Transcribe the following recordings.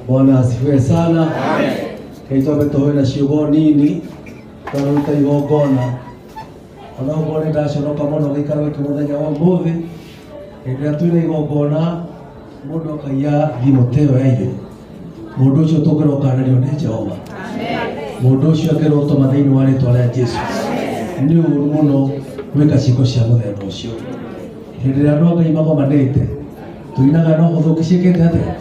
Bwana asifiwe sana. Kaitwa tohera ciugo nini taruta igongona ona ngone ndaconoka muno gikaro ki muthenya wa muthi ĩrĩa twĩna igongona mũndũ akaiya thimũ teo ya irio mũndũ ũcio tũkĩrokanĩrio nĩ Jehova. Mũndũ ũcio akĩrotoma thĩinĩ wa rĩtwa rĩa Jesu. Nĩ ũru mũno gwĩka ciĩko cia mũthemba ũcio. Hĩndĩ ĩrĩa andũ a Ngai magomanĩte tuinaga no hũthũ ciĩkĩte atĩa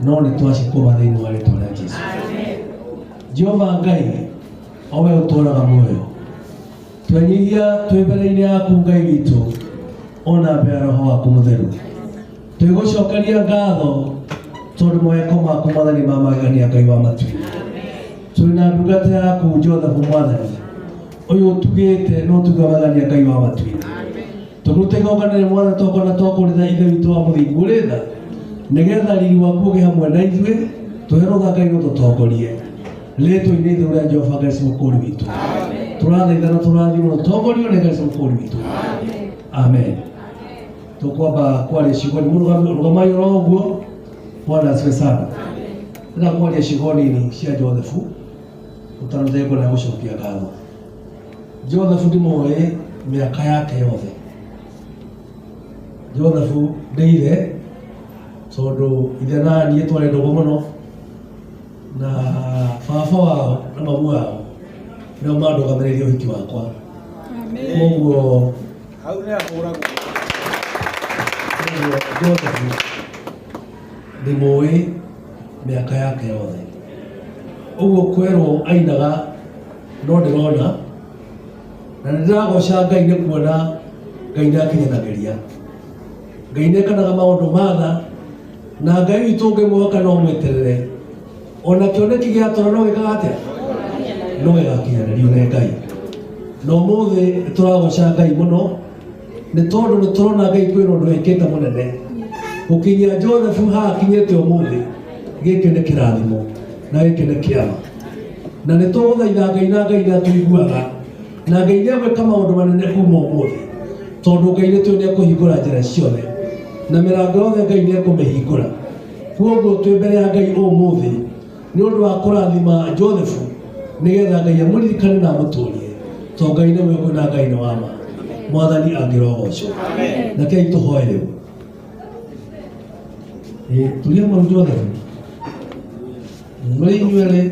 no nĩ twacikũma thĩinĩ wa rĩtwa rĩa Jesu. Jehova Ngai owe ũtũraga muoyo twenyihia twĩ mbere-inĩ yaku Ngai witũ ona mbere ya Roho waku mũtheru twĩgũcokeria ngatho tondũ mawĩko maku Mwathani ma magegania Ngai wa matuĩ. Twĩna ndungata yaku Jothafu Mwathani ũyũ ũtugĩte no tuge magegania Ngai wa matuĩ. Tũrute igongona Mwathani tokona tokũrĩtha ithe witũ wa mũthingu ũrĩ tha nĩgetha riri waku ũgĩ hamwe na ithuĩ tũhe rũtha Ngai ũtũtongorie rĩtwa-inĩ ithuĩ rĩa Jehova Ngai mũkũri witũ. Tũrathaithana tũrathimwo ũtongorio nĩ Ngai mũkũri witũ. Amen. Tukwamba kwaria ciugo nĩ mũrũgamai oro ũguo. Bwana asifiwe sana. Nĩ kwaria ciugo nini cia Jothafu ũtanathengo na gũcokia ngatho. Jothafu ndĩmũĩ mĩaka yake yothe. Jothafu nĩ ithe tondũ ithe na niĩ twarĩ ndogo mũno na baba wao na mamu wao nĩo mandũgamĩrĩirie ũhiki wakwa. Koguo hau nĩ ahũragwo. Jothafu ndĩmũĩ mĩaka yake yothe. Ũguo kwerwo ainaga no ndĩrona na nĩndĩragoca Ngai nĩ kuona Ngai nĩakinyanagĩria. Ngai nĩekanaga maũndũ matha na Ngai witũ ũngĩmũhoka no mweterere ona kĩoneki gĩa toro no gĩkaga atĩa no gĩgakinyanĩrio nĩ Ngai. Na ũmũthĩ nĩtũragoca Ngai mũno nĩ tondũ nĩtũrona Ngai kwĩna ũndũ wĩkĩte mũnene gũkinyia Jothafu haha akinyĩte ũmũthĩ. Gĩkĩ nĩ kĩrathimo na gĩkĩ nĩ kĩama na nĩtũgũthaitha Ngai na Ngai nĩatũiguaga na Ngai nĩegwĩka maũndũ manene kuma ũmũthĩ tondũ Ngai nĩtũĩ nĩekũhingũra njĩra ciothe na mirango yothe Ngai nĩ ekũmĩhingũra. Kuoguo twĩ mbere ya Ngai ũmũthĩ nĩ ũndũ wa kũrathima Joseph nĩgetha Ngai amũririkane na amũtũrie, tondũ Ngai nĩ mwega na Ngai nĩ wa ma. Mwathani angĩrogocwo. Rekei tũhoe rĩu. Tulia mau Joseph mũrĩ inyuerĩ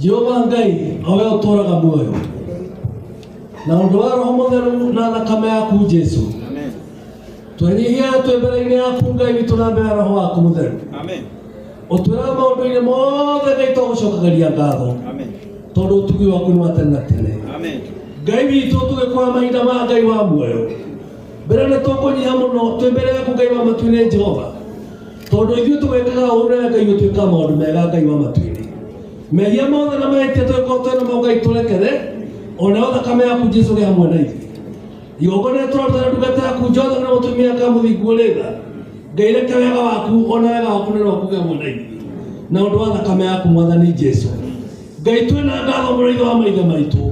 Jehova Ngai owe ũtũraga muoyo na ũndũ wa Roho Mũtheru na thakame yaku Jesu. Twenyihia twĩ mbere-inĩ yaku Ngai witũ na mbere ya Roho waku Mũtheru. Ũtwĩraga maũndũ-inĩ mothe Ngai tũgũcokagĩria ngatho tondũ ũtugi waku nĩ wa tene na tene. Ngai witũ tũgĩkũra mahinda ma Ngai wa muoyo, mbere nĩ tũkũnyiha mũno twĩ mbere yaku Ngai wa matu-inĩ Jehova, tondũ ithuĩ tũgĩkaga ũũ na Ngai ũtuĩkaga maũndũ mega Ngai wa matu-inĩ. Mehia mothe na mahĩtia twĩkwo twĩnamo Ngai tũrekere, onao thakame yaku Jesu ĩrĩ hamwe na ithuĩ. Igongona tũrarutĩra ndungata yaku Jotha na mũtumia kamũthingu ũrĩ tha, Ngai reke wega waku ona wega waku nĩ waku hamwe na ithuĩ na ũndũ wa thakame yaku Mwathani Jesu. Ngai twĩna ngatho mũrĩithe wa maithe maitũ,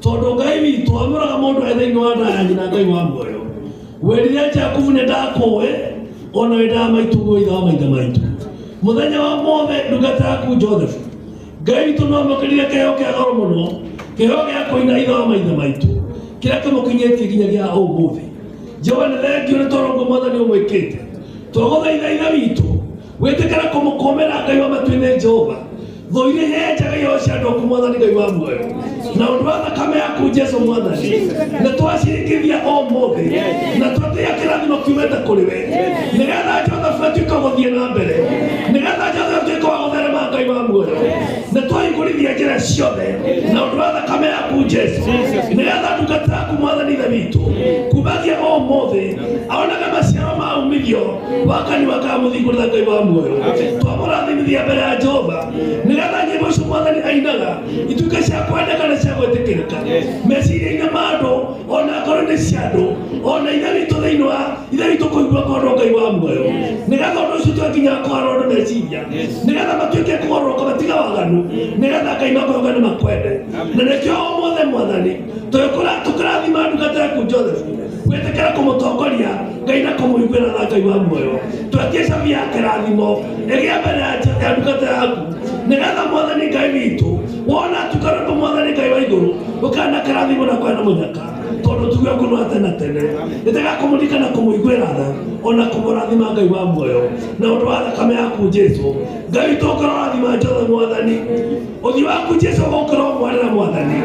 tondũ Ngai witũ amũraga mũndũ e thĩinĩ wa nda ya nyina Ngai wa muoyo. Werire Jakubu nĩ ndakũĩ ona wendaga maitũ guo ithe wa maithe maitũ. Mũthenya wa mothe ndungata yaku Joseph, Ngai witũ no amũkĩrire kĩheo kĩa goro mũno, kĩheo gĩa kũina ithe wa maithe maitũ, kĩrĩa kĩmũkinyĩtie nginyagia ũmũthĩ. Jehova nĩ thengio nĩ tondũ ũguo Mwathani ũmwĩkĩte. Twagũthaitha ithe witũ wĩtĩkĩra kũmũkomera Ngai wa matu-inĩ Jehova, thũire henjaga iyo cia andũ aku Mwathani Ngai wa muoyo, na ũndũ wa thakame yaku Jesu Mwathani nĩ twacirĩkithia ũmũthĩ na twatĩa kĩrathimo kiumĩte kũrĩ we, nĩgetha Joseph atuĩke gũthiĩ na mbere, nĩgetha Joseph atuĩke wa gũtherema Ngai wa muoyo. Nĩ twahingũrithia njĩra ciothe na ũndũ wa thakame yaku Jesu, nĩgetha ndungata yaku Mwathani ithe witũ kumagia ũmũthĩ aonaga maciaro ma umithio wa kanua ka mũthingũrĩra Ngai wa muoyo. Twamũrathimithia mbere ya Jehova nĩgetha nyĩmbo icio Mwathani ainaga ituĩke cia kwendeka na cia gwĩtĩkĩrĩka meciria-inĩ ma andũ, ona ngoro nĩ cia andũ, ona ithe witũ thĩinĩ wa ithe witũ kũigua kũhorwo Ngai wa muoyo, nĩgetha ũndũ ũcio twĩkinya kũhorwo andũ meciria, nĩgetha matuĩke kũhorwo matiga waganu, nĩgetha Ngai makwenda nĩ makwende. Na nĩkĩo ũmũthĩ Mwathani tũkĩrathima ndungata yaku Joseph gwĩtĩkĩra kũmũtongoria Ngai na kũmũiguĩra na Ngai wa muoyo. Twetie cabi ya kĩrathimo ĩgĩa mbere ya ndungata yaku, nĩgetha Mwathani Ngai witũ wona tukarĩmwo Mwathani Ngai wa igũrũ ũkanda kĩrathimo na kwenda mũnyaka, tondũ tuge waku nĩ wa tene tene. Nĩtega kũmũrika na kũmũiguĩra tha ona kũmũrathima Ngai wa muoyo na ũndũ wa thakame yaku Jesu. Ngai witũ ũkĩrathima Jotha Mwathani, ũthiũ waku Jesu ũkĩromwarĩra Mwathani,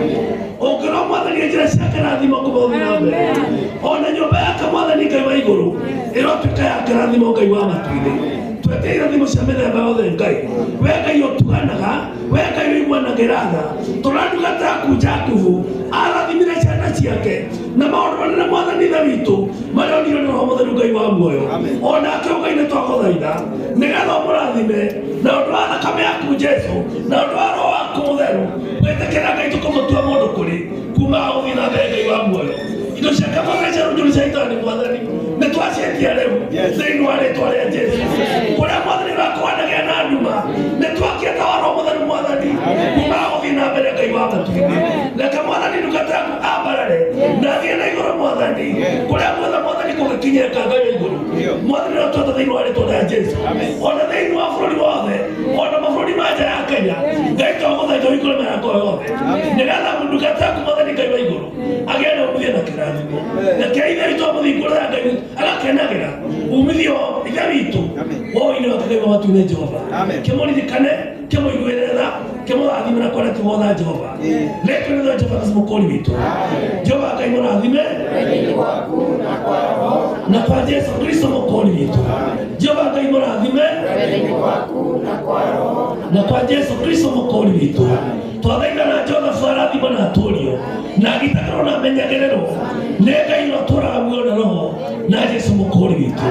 ũkĩromwathania njĩra cia kĩrathimo kũmũthiĩ na mbere, ona nyũmba yake Mwathani Ngai wa igũrũ ĩrotuĩka ya kĩrathimo Ngai wa matu-inĩ. Twetie irathimo cia mĩthemba yothe Ngai, we Ngai ũtuganaga, we Ngai ũiguanagĩra tha, tondũ ndungata yaku Jakubu arathimire ciana ciake na maũndũ manene Mwathani ithe witũ marĩa onire nĩ Roho Mũtheru Ngai wa muoyo. Onake Ngai nĩ twagũthaitha nĩgetha ũmũrathime na ũndũ wa thakame yaku Jesu na ũndũ wa Roho waku Mũtheru gwĩtĩkĩra Ngai tũkũmũtua mũndũ kũrĩ kuma gũthiĩ na mbere Ngai wa muoyo. Indo ciake mũthenya rũnjũru cia itani Mwathani nĩ twaciendia rĩu thĩinĩ wa rĩĩtwa rĩa Jesu, kũrĩa Mwathani ũrakũhanagĩa na nduma nĩ twakienda wa Roho Mũtheru Mwathani kuma gũthiĩ na mbere Ngai wa matu-inĩ. Reke Mwathani ndungata yaku ambarare na thiĩ na igũrũ Mwathani, kũrĩa guothe Mwathani kũgĩkinyĩrĩka Ngai wa igũrũ. Mwathani ũtwatha thĩinĩ wa rĩĩtwa rĩa Jesu, ona thĩinĩ wa bũrũri wothe, ona mabũrũri ma nja ya Kenya, Ngai twagũthaitha ũhingũre mĩrango yothe, nĩgetha ndungata yaku Mwathani Ngai wa igũrũ agĩe na umithio na kĩrathimo. Reke ithe witũ amũthingũrĩra Ngai agakenagĩra umithio ithe witũ woĩ-inĩ wake Ngai wa matu-inĩ Jehova. Kĩmũririkane, kĩmũiguĩre tha, kĩmũrathime na kwenda kĩmwotha Jehova. Rĩtwa-inĩ rĩa Jehova Kristo mũkũri witũ. Jehova Ngai mũrathime na kwa Jesu Kristo mũkũri witũ. Jehova Ngai mũrathime na kwa Jesu Kristo mũkũri witũ. Twathaitha na Joseph arathima na atũũrio na agitagĩrwo na amenyagĩrĩrwo nĩ Ngai ũtũũraga muoyo na Roho na Jesu mũkũri witũ.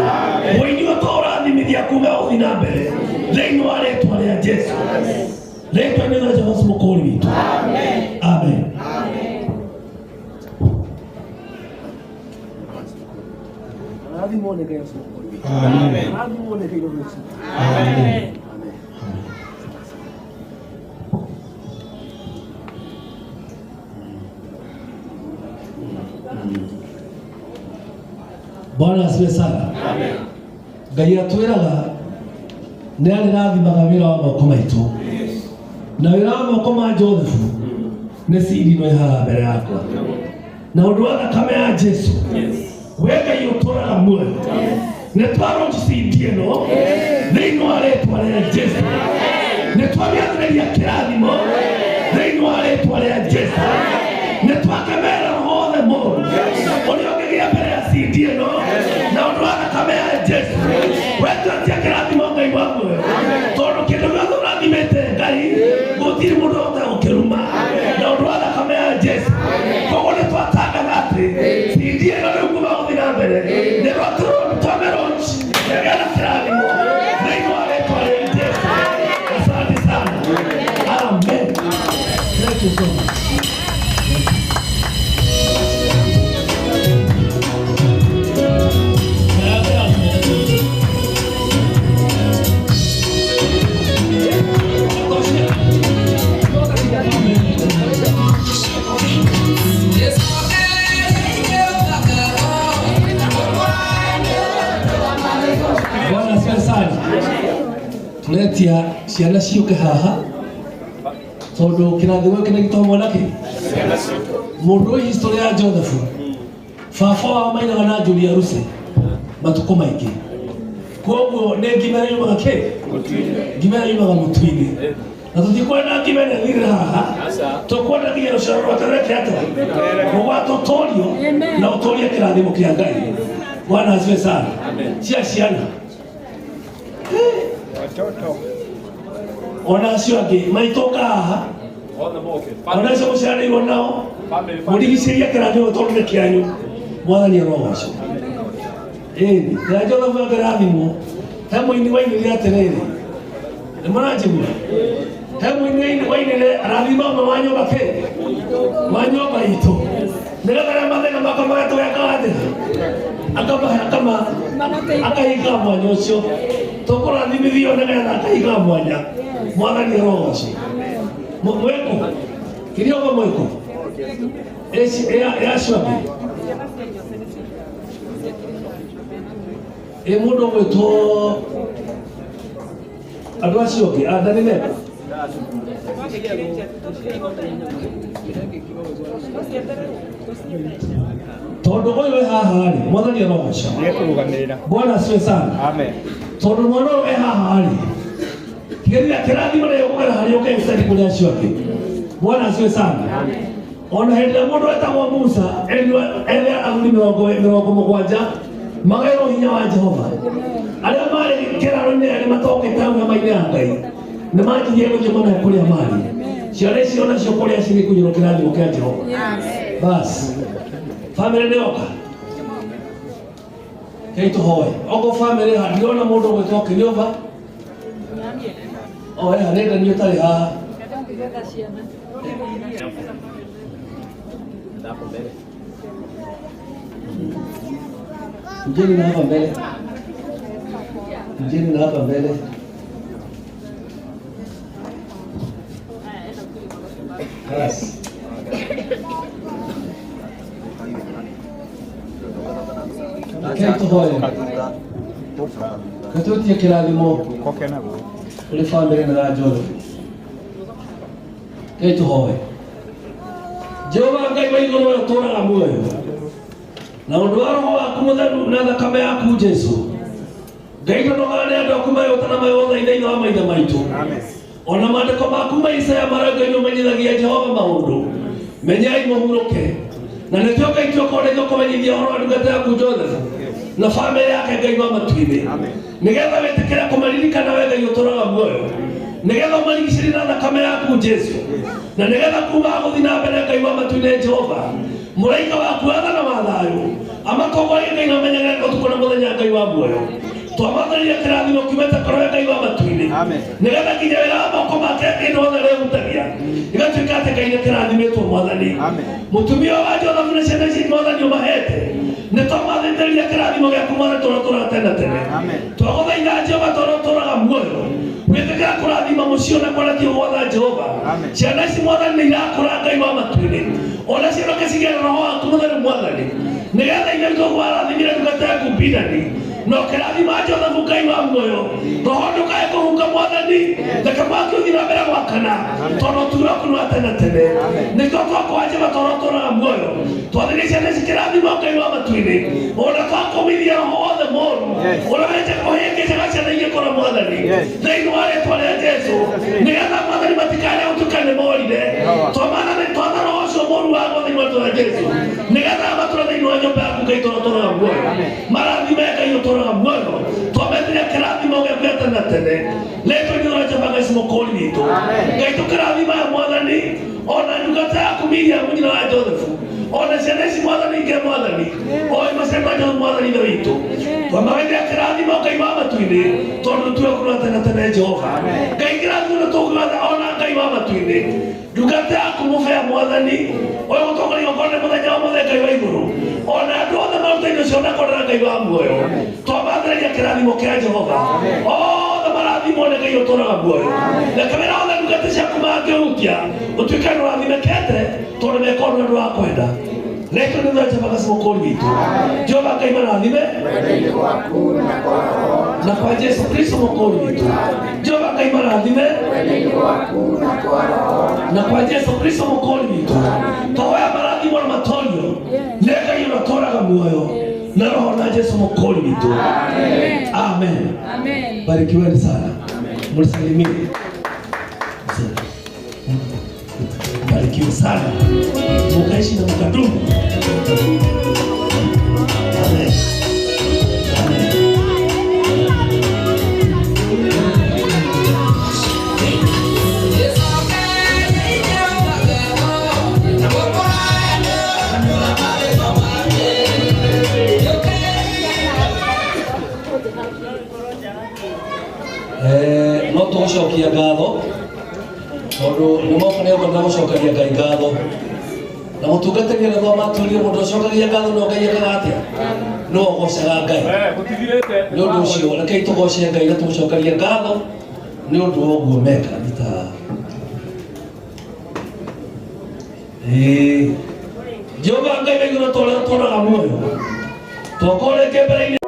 Mũini ũtũrathimithia kuga gũthiĩ na mbere thĩinĩ wa rĩĩtwa rĩa Jesu. Rĩĩtwa-inĩ rĩa Jehova mũkũri witũ. Amen. Amen. Amen. Bwana asifiwe sana. Amen. Ngai atwiraga nĩ arathimaga wĩra wa moko maitũ. Na wĩra wa moko ma Joseph nĩ ciri no haha mbere yakwa. Na ũndũ wa thakame ya Jesu. We Ngai ũtũraga muoyo. Nĩ twarũcindie no thĩinĩ wa rĩĩtwa rĩa Jesu. Nĩ twamĩathĩrĩria kĩrathimo thĩinĩ wa rĩĩtwa rĩa Jesu. Nĩ twakemera roho wothe mũũru ũrĩa ũngĩgĩa mbere ya cindi ĩno na ũndũ wa thakame ya Jesu. We twatia kĩrathimo Ngai wa muoyo. Tondũ kĩndũ gĩothe ũrathimĩte Ngai gũtirĩ mũndũ ũhota gũkĩruma na ũndũ wa thakame ya Jesu. Koguo nĩ twatangatha atĩ cindi ĩno rĩu kuma gũthiĩ na mbere nĩ twamerũnji nĩgĩa na kĩrathimo thĩinĩ wa rĩĩtwa rĩa Jesu. Asante sana. Amen. Thank you so much. Tunetia ciana ciũke haha tondũ kĩrathimo kĩnene gĩtagwo nake mũndũ ũyũ history ya Joseph baba wao mainaga na Julia Ruse matukũ maingĩ. Koguo nĩ ngimera yumaga kĩ? Ngimera yumaga mũtu-inĩ. Na tũtikwenda ngimera thire haha tũkwenda nginya rũciaro rwa tene atĩa rũgatũtũrio na ũtũrie kĩrathimo kĩa Ngai. Bwana asifiwe sana. Cia ciana ona acio angĩ maitũka haha ona acio mũciarĩirwo nao mũrigicĩrie kĩrathimo tondũ nĩ kĩanyu. Mwathani arogocwo. Ĩni na Joseph akĩrathimwo he mũini wainire atĩrĩrĩ nĩ mũranjigua he mũini wainire arathima ũmwe wa nyũmba kĩ wa nyũmba itũ nĩgetha arĩa mathĩna makamagĩtũgeka atĩ akahinga mwanya ũcio tũkũrathimithio nĩgetha akahinga mwanya. Mwathani arogocwo. Mwĩkũ kĩrĩogo mwĩkũ acio angĩ mũndũ gwĩtwo andũ acio angĩ andani meko tondũ ũyũ haha rĩ Mwathani arogocwo. Bwana asifiwe sana. Amen. Tondũ mwana ũyũ haha rĩ kĩrathimo nĩ gũkora harĩ ũkegũcari kũrĩ acio angĩ. Bwana asifiwe sana. Ona hĩndĩ ĩrĩa mũndũ wetagwo Musa erĩ athuri 70 magaĩrwo hinya wa Jehova arĩa marĩ kĩraro-inĩ arĩa matokĩte hau hema-inĩ ya Ngai nĩ manjirie gũthiĩ mana kũrĩa marĩ. Ciana icio nacio kũrĩa cirĩ kũiyũrwo kĩrathimo kĩa Jehova. Basi famĩlĩ nĩ oka kei tũhoe okorwo famĩlĩ haha ndirona mũndũ ũgwĩtwo Kĩnyũmba oya nenda nĩ ũtarĩ haha. Mjeni na hapa mbele. Mjeni na hapa mbele. Basi. Kento hoye. Katutia kĩrathimo kũrĩ famĩlĩ na Joseph. Kento hoye. Jehova Ngai wa igũrũ ũtũraga muoyo. Na ũndũ wa roho waku mũtheru na thakame yaku Jesu. Ngai ndoga nĩ andũ aku mayota na mayotha thĩinĩ wa maithe maitũ. Ona maandĩko maku ma Isaya marauga nĩ ũmenyithagia Jehova maũndũ. Menyai mũhurũke. Na nĩkĩo Ngai tũkũrĩthio kũmenyithia ũhoro wa ndungata yaku Joseph na famĩlĩ yake Ngai wa matu-inĩ. Nĩgetha wĩtĩkĩre kũmaririkana we Ngai ũtũraga muoyo. Nĩgetha ũmarigicĩrie na thakame yaku Jesu. Na nĩgetha kuma gũthiĩ na mbere Ngai wa matu-inĩ Jehova. Mũraika waku athana wa thayũ amatongorie Ngai na amenyagĩrĩre ũtukũ na mũthenya Ngai wa muoyo. Twamatharia kĩrathimo kiumĩte kũrĩ Ngai wa matu-inĩ. Nĩgetha nginya wĩra wa moko make hĩndĩ yothe rĩhutagia igatuĩka atĩ Ngai nĩ kĩrathimĩtwo Mwathani. Mũtumia wa Jothafu na ciana ici Mwathani ũmahete nĩ twamathĩkĩrĩria kĩrathimo gĩaku Mwathani tũratũra tene tene. Twagũthaitha Jehova ucio na kwarati gwatha Jehova ciana ici mwathani nĩ irakũra Ngai wa matu-inĩ ona cionoke cigĩe na roho waku mũtheru mwathani nĩgetha ithuĩ tũkwarathimire ndungata yaku Bidani no kĩrathima Jothafu Ngai wa muoyo roho ndũkae kũhuka mwathani reke mwaki ũthiĩ na mbere gwakana tondũ ũtugi waku nĩ wa tene tene nĩkĩo twakwanjĩra tondũ tũraga muoyo twathĩrĩria ciana ici kĩrathimo Ngai wa matu-inĩ ona twakũmithia roho wothe mũũru ũrĩa wenje kũhĩngĩcaga ciana igĩkora mwathani thĩinĩ wa rĩĩtwa rĩa Jesũ nĩgetha mwathani matikane gũtukane morire twatha roho ũcio mũũru wagwo thĩinĩ wa rĩĩtwa rĩa Jesũ nĩgetha matũra thĩinĩ wa nyũmba yaku Ngai tondũ tũraga muoyo marathime Ngai ũtũraga muoyo twamethire kĩrathimo gĩaku gĩa tene tene rĩĩtwa-inĩ rĩa Jehova Ngai mũkũũri witũ Ngai tũkĩrathima mwathani ona ndungata yaku Miriam nyina wa Jothafu ona ciana ici mwathani ingĩ mwathani oĩ macemba Jehova mwathani ithe witũ twamawethire kĩrathimo Ngai wa matu-inĩ tondũ tuge kũrĩ tene tene Jehova Ngai kĩrathimo nĩ tũkwatha ona Ngai wa matu-inĩ ndungata yaku mũbea mwathani oĩ gũtongoria igongona mũthenya wa mũthenya Ngai wa igũrũ ona andũ othe maruta-inĩ ũcio ndakorera Ngai wa muoyo twamathĩrĩria kĩrathimo kĩa Jehova othe marathimwo nĩ Ngai ũtũraga muoyo reke wĩra wothe ndungata ciaku mangĩhutia ũtuĩke nĩ ũrathimĩkĩte tondũ meka ũndũ andũ wa kwenda rĩĩtwa-inĩ rĩa Jehova Ngai mũkũũri witũ Jehova Ngai marathime na kwa Jesũ Kristo mũkũũri witũ Jehova Ngai marathime na kwa Jesũ Kristo mũkũũri witũ twahoya marathimo na matonyo nĩ Ngai ũtũraga muoyo na roho na Jesũ mũkũũri witũ amen. Barikiweni sana mlisalimie barikiwe sana mukaishi na mkadumu. Amen. No tũgũcokia ngatho tondũ nĩ moka nĩ ũgũcoka gũcokeria Ngai ngatho na mũtungatĩri nĩ thoma atũrire mũndũ ũcokagia ngatho no Ngai ekaga atĩa no ũgocaga Ngai nĩ ũndũ ũcio rekei tũgoce Ngai na tũmũcokerie ngatho nĩ ũndũ wa ũguo meka nĩta Jehova Ngai wa igũrũ tũraga muoyo twakoreke mbere-inĩ